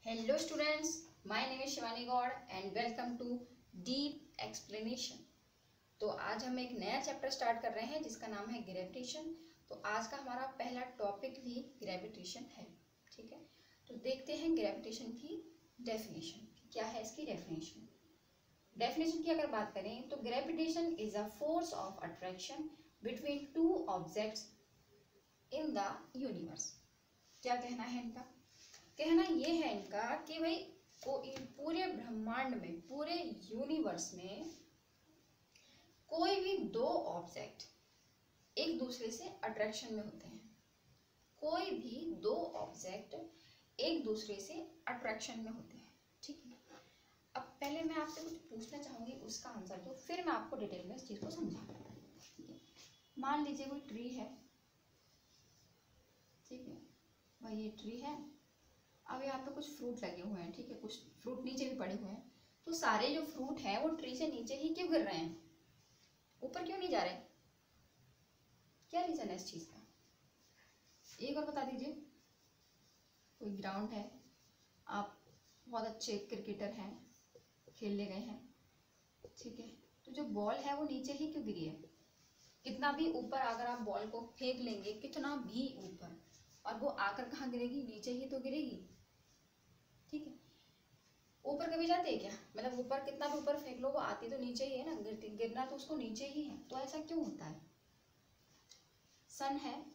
Hello students, my name is Shivani Gaur and welcome to Deep Explanation। तो आज हम एक नया चैप्टर स्टार्ट कर रहे हैं जिसका नाम है ग्रेविटेशन। तो आज का हमारा पहला टॉपिक भी ग्रेविटेशन है। ठीक है, तो देखते हैं ग्रेविटेशन की डेफिनेशन। क्या है इसकी डेफिनेशन? डेफिनेशन की अगर बात करें तो gravitation is a force of attraction between two objects in the universe. क्या कहना है इनका? कहना ये है इनका कि भाई पूरे ब्रह्मांड में, पूरे यूनिवर्स में कोई भी दो ऑब्जेक्ट एक दूसरे से अट्रैक्शन में होते हैं। कोई भी दो ऑब्जेक्ट एक दूसरे से अट्रैक्शन में होते हैं। ठीक है, अब पहले मैं आपसे कुछ पूछना चाहूंगी, उसका आंसर दो, फिर मैं आपको डिटेल में इस चीज को समझाऊंगी। मान लीजिए कोई ट्री है। ठीक है भाई, ये ट्री है। अब यहाँ पे कुछ फ्रूट लगे हुए हैं। ठीक है, कुछ फ्रूट नीचे भी पड़े हुए हैं। तो सारे जो फ्रूट हैं वो ट्री से नीचे ही क्यों गिर रहे हैं? ऊपर क्यों नहीं जा रहे? क्या रीजन है इस चीज का? एक और बता दीजिए। कोई ग्राउंड है, आप बहुत अच्छे क्रिकेटर हैं, खेलने गए हैं। ठीक है, तो जो बॉल है वो नीचे ही क्यों गिरी है? कितना भी ऊपर अगर आप बॉल को फेंक लेंगे, कितना भी ऊपर, और वो आकर कहाँ गिरेगी? नीचे ही तो गिरेगी। ठीक है, ऊपर कभी जाती है क्या? मतलब ऊपर कितना भी ऊपर फेंक लो वो आती तो नीचे ही है ना, गिरना तो उसको नीचे ही है। तो ऐसा क्यों होता है? सन है,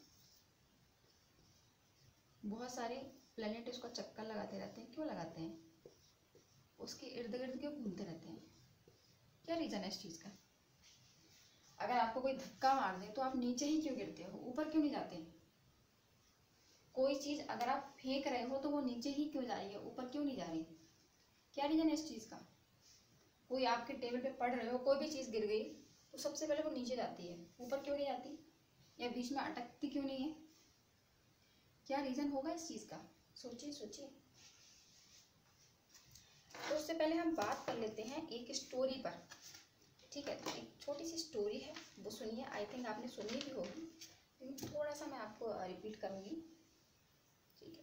बहुत सारे प्लेनेट उसको चक्कर लगाते रहते हैं। क्यों लगाते हैं? उसके इर्द गिर्द क्यों घूमते रहते हैं? क्या रीजन है इस चीज का? अगर आपको कोई धक्का मार दे तो आप नीचे ही क्यों गिरते हो? ऊपर क्यों नहीं जाते? कोई चीज अगर आप फेंक रहे हो तो वो नीचे ही क्यों जा रही है, ऊपर क्यों नहीं जा रही? क्या रीजन है इस चीज का? कोई आपके टेबल पे पढ़ रहे हो, कोई भी चीज गिर गई तो सबसे पहले वो नीचे जाती है, ऊपर क्यों नहीं जाती? या बीच में अटकती क्यों नहीं है? क्या रीजन होगा इस चीज का? सोचिए सोचिए। तो उससे पहले हम बात कर लेते हैं एक स्टोरी पर। ठीक है, तो एक छोटी सी स्टोरी है, वो सुनिए। आई थिंक आपने सुनी भी होगी, लेकिन थोड़ा सा मैं आपको रिपीट करूंगी। ठीक है,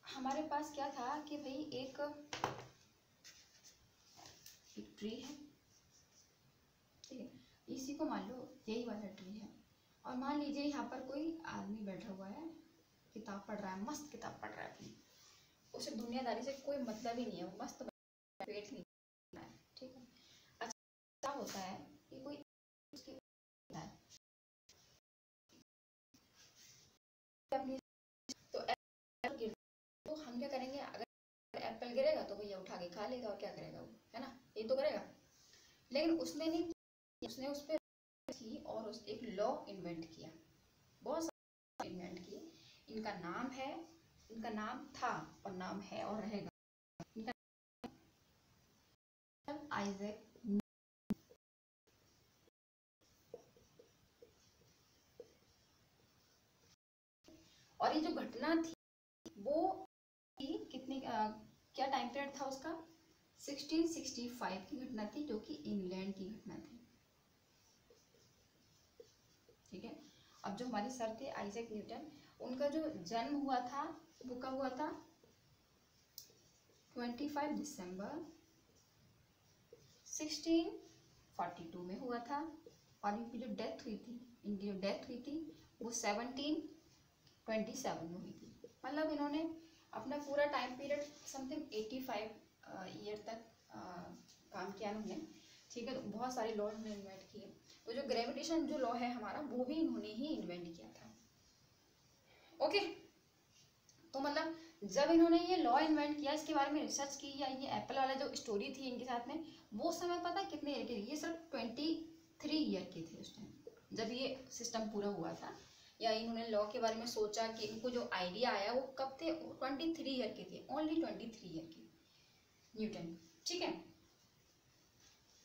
हमारे पास क्या था कि भाई एक ट्री है। ठीक है, इसी को मान लो यही वाला ट्री है, और मान लीजिए यहाँ पर कोई आदमी बैठा हुआ है, किताब पढ़ रहा है, मस्त किताब पढ़ रहा है अपनी। उसे दुनियादारी से कोई मतलब ही नहीं है, वो मस्त पेट नहीं है। ठीक है, अच्छा होता है कि कोई उसकी है अपनी, तो एप्पल गिर, तो हम क्या करेंगे? अगर एप्पल गिरेगा तो भैया उठा के खा लेगा, और क्या करेगा वो, है ना, ये तो करेगा। लेकिन उसने नहीं, उसने उस पर की और उस एक लॉ इन्वेंट किया। बहुत सारे इन्वेंट किए। इनका नाम है, इनका नाम था और नाम है और रहेगा, इनका आइजैक। और ये जो घटना थी वो कितने क्या टाइम पीरियड था उसका? 1665 की घटना थी, जो कि इंग्लैंड की घटना थी। ठीक है, अब जो हमारे सर थे आइजैक न्यूटन, उनका जो जन्म हुआ था वो कब हुआ था? 25 दिसंबर 1642 में हुआ था। और इनकी जो डेथ हुई थी, वो 1727 में हुई थी। मतलब इन्होंने अपना पूरा टाइम पीरियड समथिंग 85 ईयर तक काम किया इन्होंने। ठीक है, तो बहुत सारे लॉ इन्होंने इन्वेंट किए। तो जो ग्रेविटेशन जो लॉ है हमारा, वो भी इन्होंने ही इन्वेंट किया था। ओके, तो मतलब जब इन्होंने ये लॉ इन्वेंट किया, इसके बारे में रिसर्च की, या ये एप्पल वाला जो स्टोरी थी इनके साथ में, वो समय पता है कितने ईयर के? ये सिर्फ 23 ईयर के थे उस टाइम जब ये सिस्टम पूरा हुआ था, या इन्होंने लॉ के बारे में सोचा कि इनको जो आइडिया आया वो कब थे? 23 ईयर के थे, ओनली 23 ईयर के न्यूटन। ठीक है,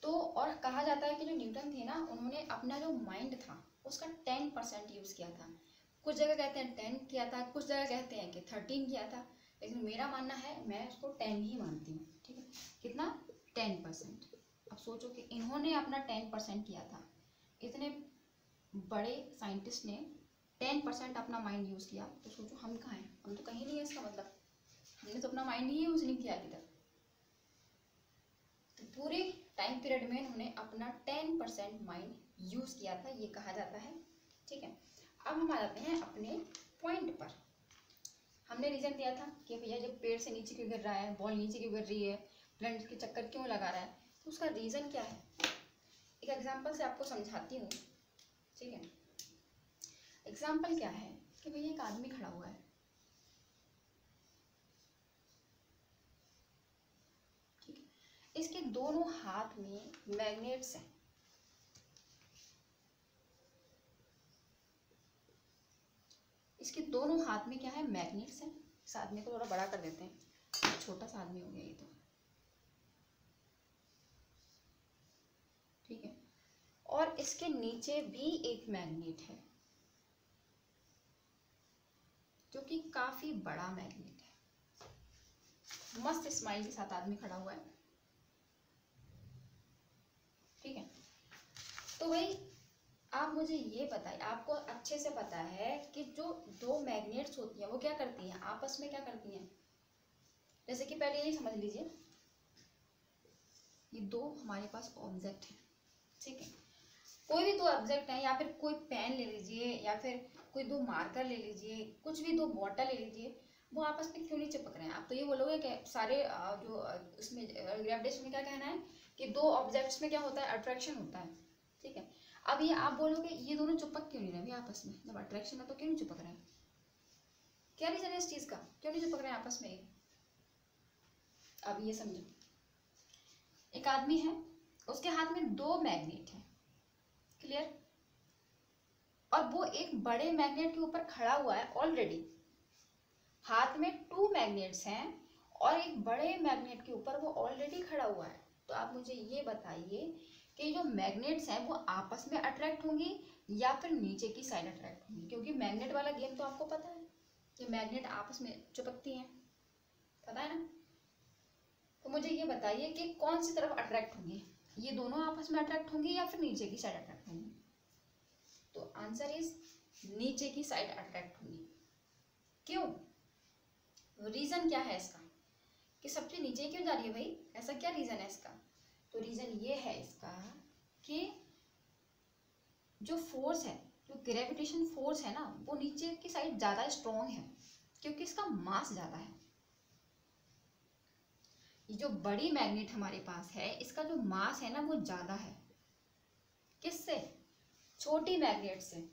तो और कहा जाता है कि जो न्यूटन थे ना, उन्होंने अपना जो माइंड था उसका 10% यूज किया था। कुछ जगह कहते हैं 10 किया था, कुछ जगह कहते हैं कि 13 किया था, लेकिन मेरा मानना है, मैं उसको 10 ही मानती हूँ। ठीक है, कितना? 10%। अब सोचो कि इन्होंने अपना 10% किया था, इतने बड़े साइंटिस्ट ने 10% अपना माइंड यूज किया, तो सोचो हम कहाँ हैं? हम तो कहीं नहीं है इसका मतलब। अपना माइंड ही यूज नहीं किया अभी तक। तो पूरे टाइम पीरियड में उन्होंने अपना 10% माइंड यूज किया था, ये कहा जाता है। ठीक है, अब हम आ जाते हैं अपने पॉइंट पर। हमने रीजन दिया था कि भैया जब पेड़ से नीचे क्यों गिर रहा है, बॉल नीचे क्यों गिर रही है, प्लेनेट के चक्कर क्यों लगा रहा है, तो उसका रीजन क्या है। एक एग्जांपल से आपको समझाती हूँ। ठीक है, एग्जांपल क्या है कि भैया एक आदमी खड़ा हुआ है, ठीक है, इसके दोनों हाथ में मैग्नेट्स हैं। इसके दोनों हाथ में क्या है, मैग्नेट्स हैं। इस आदमी को थोड़ा बड़ा कर देते हैं, छोटा सा आदमी हो गया ये तो। ठीक है, और इसके नीचे भी एक मैग्नेट है जो कि काफी बड़ा मैग्नेट है। मस्त स्माइल के साथ आदमी खड़ा हुआ है। ठीक है, तो भाई आप मुझे ये बताइए, आपको अच्छे से पता है कि जो दो मैग्नेट्स होती हैं वो क्या करती हैं, आपस में क्या करती हैं। जैसे कि पहले ये समझ लीजिए, ये दो हमारे पास ऑब्जेक्ट हैं। ठीक है, कोई भी दो ऑब्जेक्ट हैं, या फिर कोई पेन ले लीजिए, या फिर कोई दो मार्कर ले लीजिए, कुछ भी दो बॉटल ले लीजिए, वो आपस में क्यों नहीं चिपक रहे हैं। आप तो ये बोलोगे कि सारे जो उसमें ग्रेविटेशन में क्या कहना है कि दो ऑब्जेक्ट्स में क्या होता है, अट्रैक्शन होता है। ठीक है, अब ये आप बोलोगे ये दोनों चिपक क्यों नहीं रहे आपस में, जब अट्रैक्शन है तो क्यों नहीं चिपक रहे हैं, क्या रीजन है इस चीज का, क्यों नहीं चिपक रहे हैं आपस में। अब ये समझो, एक आदमी है, उसके हाथ में दो मैग्नेट है, क्लियर, और वो एक बड़े मैग्नेट के ऊपर खड़ा हुआ है ऑलरेडी। हाथ में टू मैग्नेट्स हैं और एक बड़े मैग्नेट के ऊपर वो ऑलरेडी खड़ा हुआ है। तो आप मुझे ये बताइए कि जो मैग्नेट्स हैं वो आपस में अट्रैक्ट होंगी या फिर नीचे की साइड अट्रैक्ट होंगी, क्योंकि मैग्नेट वाला गेम तो आपको पता है कि मैग्नेट आपस में चिपकती हैं, पता है ना। तो मुझे ये बताइए कि कौन सी तरफ अट्रैक्ट होंगी, ये दोनों आपस में अट्रैक्ट होंगी या फिर नीचे की साइड अट्रैक्ट होंगी। तो आंसर इज नीचे की साइड अट्रैक्ट होंगी। क्यों, रीजन क्या है इसका कि सबसे नीचे क्यों जा रही है भाई, ऐसा क्या रीजन है इसका। तो रीजन ये है इसका कि जो फोर्स है, जो ग्रेविटेशन फोर्स है ना, वो नीचे की साइड ज्यादा स्ट्रॉन्ग है क्योंकि इसका मास ज्यादा है। ये जो बड़ी मैग्नेट हमारे पास है, इसका जो मास है ना वो ज्यादा है, किससे, छोटी मैग्नेट से।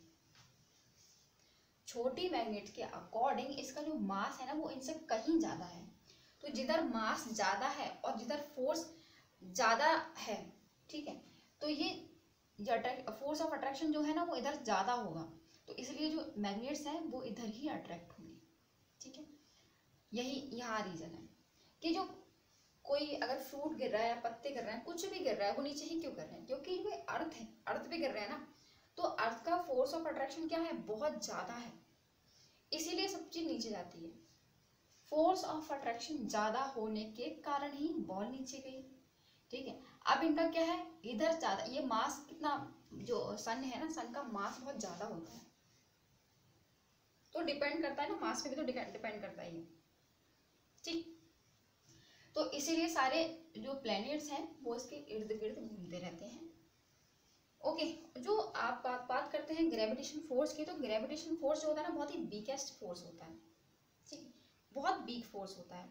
छोटी मैग्नेट के अकॉर्डिंग इसका जो मास है ना वो इनसे कहीं ज्यादा है। तो जिधर मास ज्यादा है और जिधर फोर्स ज्यादा है, ठीक है, तो ये फोर्स ऑफ अट्रैक्शन जो है ना वो इधर ज्यादा होगा, तो इसलिए जो मैग्नेट्स हैं वो इधर ही अट्रैक्ट होंगे। ठीक है, यही यहाँ रीजन है कि जो कोई अगर फ्रूट गिर रहा है या पत्ते गिर रहे हैं, कुछ भी गिर रहा है, वो नीचे ही क्यों गिर रहे हैं, क्योंकि वे अर्थ है, अर्थ पे गिर रहे हैं ना। तो अर्थ का फोर्स ऑफ अट्रैक्शन क्या है, बहुत ज्यादा है, इसीलिए सब चीज नीचे जाती है। फोर्स ऑफ अट्रैक्शन ज्यादा होने के कारण ही बॉल नीचे गई। ठीक है, अब इनका क्या है, इधर ज्यादा, ये मास कितना, जो सन है ना, सन का मास बहुत ज्यादा होता है, तो डिपेंड करता है ना, मास पे भी तो डिपेंड करता है ये। ठीक, तो इसीलिए सारे जो प्लैनेट्स हैं वो इसके इर्द गिर्द घूमते रहते हैं। ओके, जो आप बात करते हैं ग्रेविटेशन फोर्स की, तो ग्रेविटेशन फोर्स जो होता है ना बहुत ही वीकेस्ट फोर्स होता है। ठीक, बहुत वीक फोर्स होता है,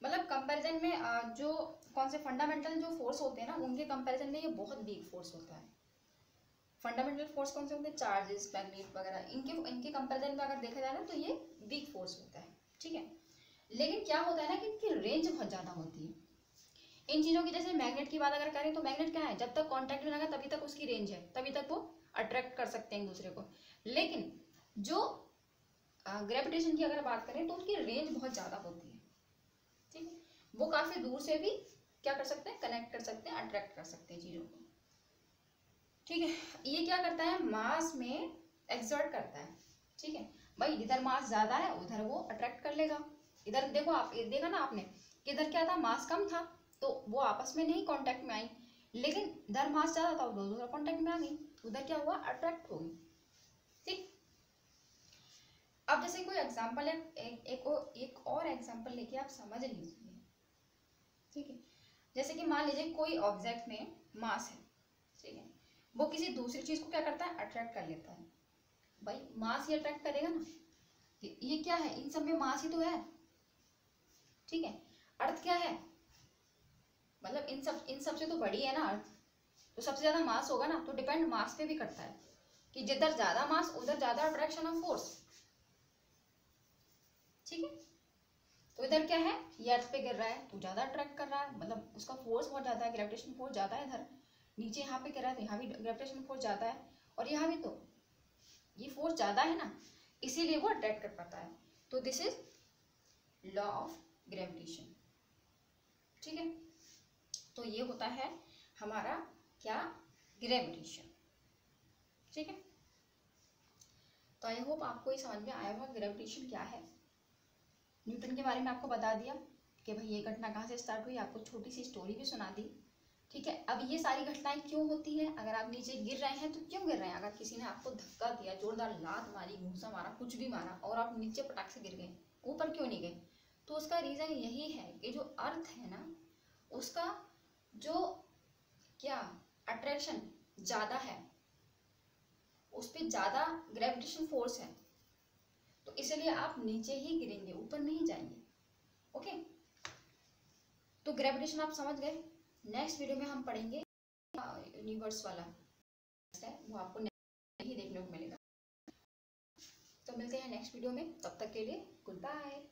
मतलब कंपैरिजन में जो कौन से फंडामेंटल जो फोर्स होते हैं ना उनके कंपैरिजन में ये बहुत वीक फोर्स होता है। फंडामेंटल फोर्स कौन से होते हैं, चार्जेस, मैग्नेट वगैरह, इनके कंपैरिजन में अगर देखा जाए ना तो ये वीक फोर्स होता है। ठीक है, लेकिन क्या होता है ना कि इनकी रेंज बहुत ज्यादा होती है इन चीजों की। जैसे मैग्नेट की बात अगर करें तो मैग्नेट क्या है, जब तक कांटेक्ट में रहेगा तभी तक उसकी रेंज है, तभी तक वो अट्रैक्ट कर सकते हैं एक दूसरे को। लेकिन जो ग्रेविटेशन की अगर बात करें तो उसकी रेंज बहुत ज्यादा होती है। ठीक है, वो काफी दूर से भी क्या कर सकते हैं, कनेक्ट कर सकते हैं, अट्रैक्ट कर सकते हैं चीजों को। ठीक है, ये क्या करता है, मास में एक्सर्ट करता है। ठीक है भाई, इधर मास ज्यादा है उधर वो अट्रैक्ट कर लेगा। इधर देखो, आप देखा ना आपने कि इधर क्या था, मास कम था तो वो आपस में नहीं कांटेक्ट में आई, लेकिन इधर मास ज्यादा था वो दोनों कांटेक्ट में आ गई, उधर क्या हुआ, अट्रैक्ट हो गई। ठीक, अब जैसे कोई एग्जांपल है, एक और एग्जांपल लेके आप समझ लीजिए, ठीक है। जैसे कि मान लीजिए कोई ऑब्जेक्ट में मास है, ठीक है, वो किसी दूसरी चीज को क्या करता है, अट्रैक्ट कर लेता है। भाई मास ही अट्रैक्ट करेगा ना, ये क्या है, इन सब में मास ही तो है, ठीक है। अर्थ क्या है, मतलब इन सब से तो बड़ी है ना अर्थ, तो सबसे ज्यादा मास होगा ना, तो डिपेंड मास पे भी करता है कि जिधर ज्यादा मास उधर ज्यादा अट्रैक्शन ऑफ फोर्स, ठीक है। तो इधर क्या है, ये अर्थ पे गिर रहा है तो ज्यादा अट्रैक्ट कर रहा है, मतलब उसका फोर्स बहुत ज्यादा है, ग्रेविटेशन फोर्स ज्यादा है। इधर नीचे यहाँ पे गिर रहा है तो यहाँ भी ग्रेविटेशन फोर्स ज्यादा है, और यहाँ भी तो ये फोर्स ज्यादा है ना, इसीलिए वो अट्रैक्ट कर पाता है। तो this is law of gravitation, ठीक है। तो ये होता है हमारा क्या, ग्रेविटेशन, ठीक है। तो आई होप आपको ये समझ में आया होगा ग्रेविटेशन क्या है। न्यूटन के बारे में आपको बता दिया कि भाई ये घटना कहाँ से स्टार्ट हुई, आपको छोटी सी स्टोरी भी सुना दी, ठीक है। अब ये सारी घटनाएं क्यों होती हैं, अगर आप नीचे गिर रहे हैं तो क्यों गिर रहे हैं, अगर किसी ने आपको धक्का दिया, जोरदार लात मारी, घूंसा मारा, कुछ भी मारा और आप नीचे पटाख से गिर गए, ऊपर क्यों नहीं गए, तो उसका रीजन यही है कि जो अर्थ है ना, उसका जो क्या अट्रैक्शन ज्यादा है, उस पर ज्यादा ग्रेविटेशन फोर्स है, तो इसलिए आप नीचे ही गिरेंगे, ऊपर नहीं जाएंगे, ओके। तो ग्रेविटेशन आप समझ गए। नेक्स्ट वीडियो में हम पढ़ेंगे यूनिवर्स वाला है, वो आपको नहीं देखने को मिलेगा। तो मिलते हैं नेक्स्ट वीडियो में, तब तक के लिए गुड बाय।